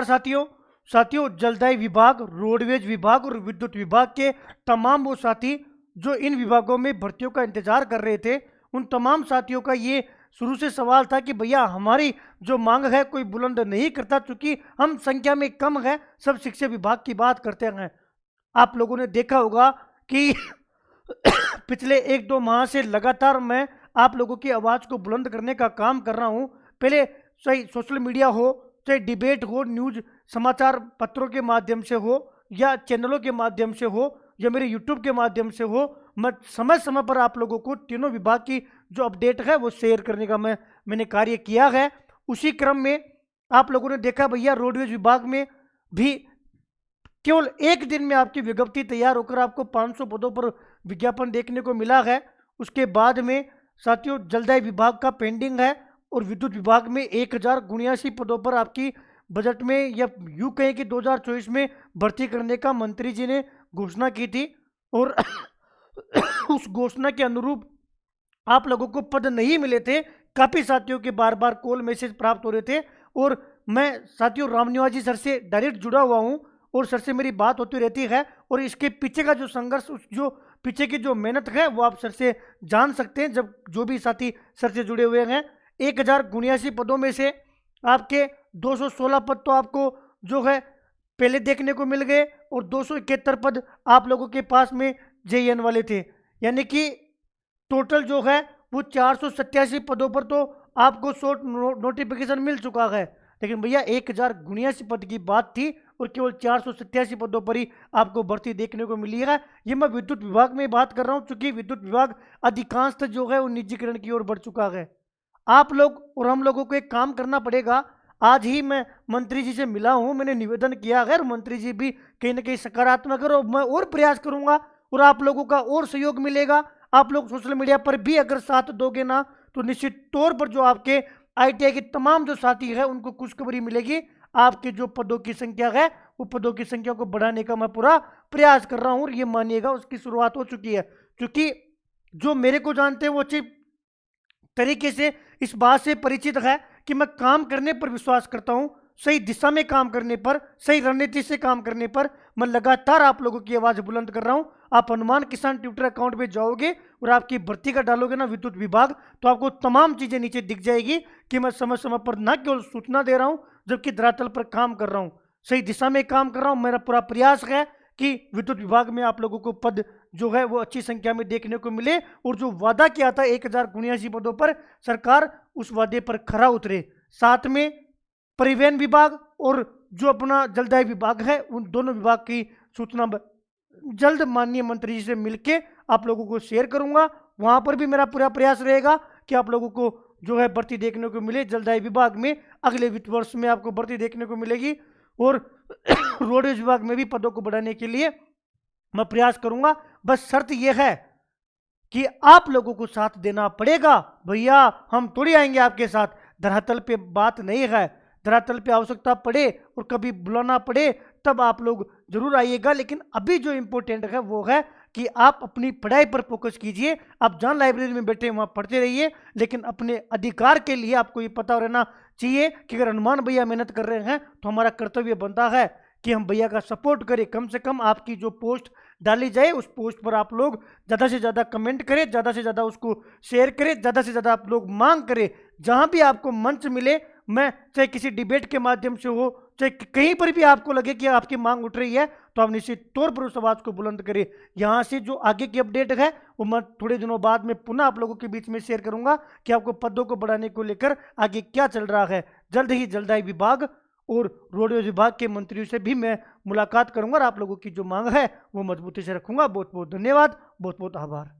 साथियों साथियों जलदाय विभाग, रोडवेज विभाग और विद्युत विभाग के तमाम वो साथी जो इन विभागों में भर्तियों का इंतजार कर रहे थे, उन तमाम साथियों का ये शुरू से सवाल था कि भैया हमारी जो मांग है कोई बुलंद नहीं करता, क्योंकि हम संख्या में कम है, सब शिक्षा विभाग की बात करते हैं। आप लोगों ने देखा होगा कि पिछले 1-2 माह से लगातार मैं आप लोगों की आवाज़ को बुलंद करने का काम कर रहा हूं। पहले चाहे सोशल मीडिया हो, चाहे डिबेट हो, न्यूज समाचार पत्रों के माध्यम से हो, या चैनलों के माध्यम से हो, या मेरे यूट्यूब के माध्यम से हो, मैं समय समय पर आप लोगों को तीनों विभाग की जो अपडेट है वो शेयर करने का मैंने कार्य किया है। उसी क्रम में आप लोगों ने देखा भैया रोडवेज विभाग में भी केवल एक दिन में आपकी विज्ञप्ति तैयार होकर आपको 500 पदों पर विज्ञापन देखने को मिला है। उसके बाद में साथियों जलदाय विभाग का पेंडिंग है, और विद्युत विभाग में 1079 पदों पर आपकी बजट में, या यूं कहें कि 2024 में भर्ती करने का मंत्री जी ने घोषणा की थी, और उस घोषणा के अनुरूप आप लोगों को पद नहीं मिले थे। काफ़ी साथियों के बार बार कॉल मैसेज प्राप्त हो रहे थे, और मैं साथियों राम निवाजी सर से डायरेक्ट जुड़ा हुआ हूं, और सर से मेरी बात होती रहती है, और इसके पीछे का जो संघर्ष, उस जो पीछे की जो मेहनत है वो आप सर से जान सकते हैं, जब जो भी साथी सर से जुड़े हुए हैं। 1079 पदों में से आपके 216 पद तो आपको जो है पहले देखने को मिल गए, और 271 पद आप लोगों के पास में जेईएन वाले थे, यानी कि टोटल जो है वो 487 पदों पर तो आपको शॉर्ट नोटिफिकेशन मिल चुका है। लेकिन भैया 1079 पद की बात थी, और केवल 487 पदों पर ही आपको भर्ती देखने को मिली है। ये मैं विद्युत विभाग में बात कर रहा हूँ, क्योंकि विद्युत विभाग अधिकांशतः जो है वो निजीकरण की ओर बढ़ चुका है। आप लोग और हम लोगों को एक काम करना पड़ेगा। आज ही मैं मंत्री जी से मिला हूं, मैंने निवेदन किया है, और मंत्री जी भी कहीं ना कहीं सकारात्मक है, और मैं और प्रयास करूंगा, और आप लोगों का और सहयोग मिलेगा। आप लोग सोशल मीडिया पर भी अगर साथ दोगे ना, तो निश्चित तौर पर जो आपके आईटीआई के तमाम जो साथी है उनको खुशखबरी मिलेगी। आपके जो पदों की संख्या है वो पदों की संख्या को बढ़ाने का मैं पूरा प्रयास कर रहा हूं, और ये मानिएगा उसकी शुरुआत हो चुकी है। क्योंकि जो मेरे को जानते हैं वो अच्छी तरीके से इस बात से परिचित है कि मैं काम करने पर विश्वास करता हूं, सही दिशा में काम करने पर, सही रणनीति से काम करने पर। मैं लगातार आप लोगों की आवाज़ बुलंद कर रहा हूं। आप हनुमान किसान ट्विटर अकाउंट पे जाओगे और आपकी भर्ती का डालोगे ना विद्युत विभाग, तो आपको तमाम चीज़ें नीचे दिख जाएगी कि मैं समय समय पर न केवल सूचना दे रहा हूं, जबकि धरातल पर काम कर रहा हूं, सही दिशा में काम कर रहा हूं। मेरा पूरा प्रयास है कि विद्युत विभाग में आप लोगों को पद जो है वो अच्छी संख्या में देखने को मिले, और जो वादा किया था 1079 पदों पर, सरकार उस वादे पर खरा उतरे। साथ में परिवहन विभाग और जो अपना जलदाय विभाग है, उन दोनों विभाग की सूचना जल्द माननीय मंत्री जी से मिलके आप लोगों को शेयर करूंगा। वहां पर भी मेरा पूरा प्रयास रहेगा कि आप लोगों को जो है भर्ती देखने को मिले। जलदाय विभाग में अगले वित्त वर्ष में आपको भर्ती देखने को मिलेगी, और रोडवेज विभाग में भी पदों को बढ़ाने के लिए मैं प्रयास करूंगा। बस शर्त यह है कि आप लोगों को साथ देना पड़ेगा। भैया हम थोड़ी आएंगे आपके साथ, धरातल पे बात नहीं है। धरातल पे आवश्यकता पड़े और कभी बुलाना पड़े तब आप लोग जरूर आइएगा, लेकिन अभी जो इम्पोर्टेंट है वो है कि आप अपनी पढ़ाई पर फोकस कीजिए। आप जहाँ लाइब्रेरी में बैठे वहाँ पढ़ते रहिए, लेकिन अपने अधिकार के लिए आपको ये पता रहना चाहिए कि अगर हनुमान भैया मेहनत कर रहे हैं तो हमारा कर्तव्य बनता है कि हम भैया का सपोर्ट करें। कम से कम आपकी जो पोस्ट डाली जाए उस पोस्ट पर आप लोग ज़्यादा से ज़्यादा कमेंट करें, ज़्यादा से ज़्यादा उसको शेयर करें, ज़्यादा से ज़्यादा आप लोग मांग करें। जहाँ भी आपको मंच मिले, मैं चाहे किसी डिबेट के माध्यम से हो, चाहे कहीं पर भी आपको लगे कि आपकी मांग उठ रही है, तो आप निश्चित तौर पर उस आवाज़ को बुलंद करें। यहाँ से जो आगे की अपडेट है वो मैं थोड़े दिनों बाद में पुनः आप लोगों के बीच में शेयर करूंगा कि आपको पदों को बढ़ाने को लेकर आगे क्या चल रहा है। जल्द ही जलदाय विभाग और रोडवेज विभाग के मंत्रियों से भी मैं मुलाकात करूंगा, और आप लोगों की जो मांग है वो मजबूती से रखूंगा। बहुत बहुत धन्यवाद, बहुत बहुत आभार।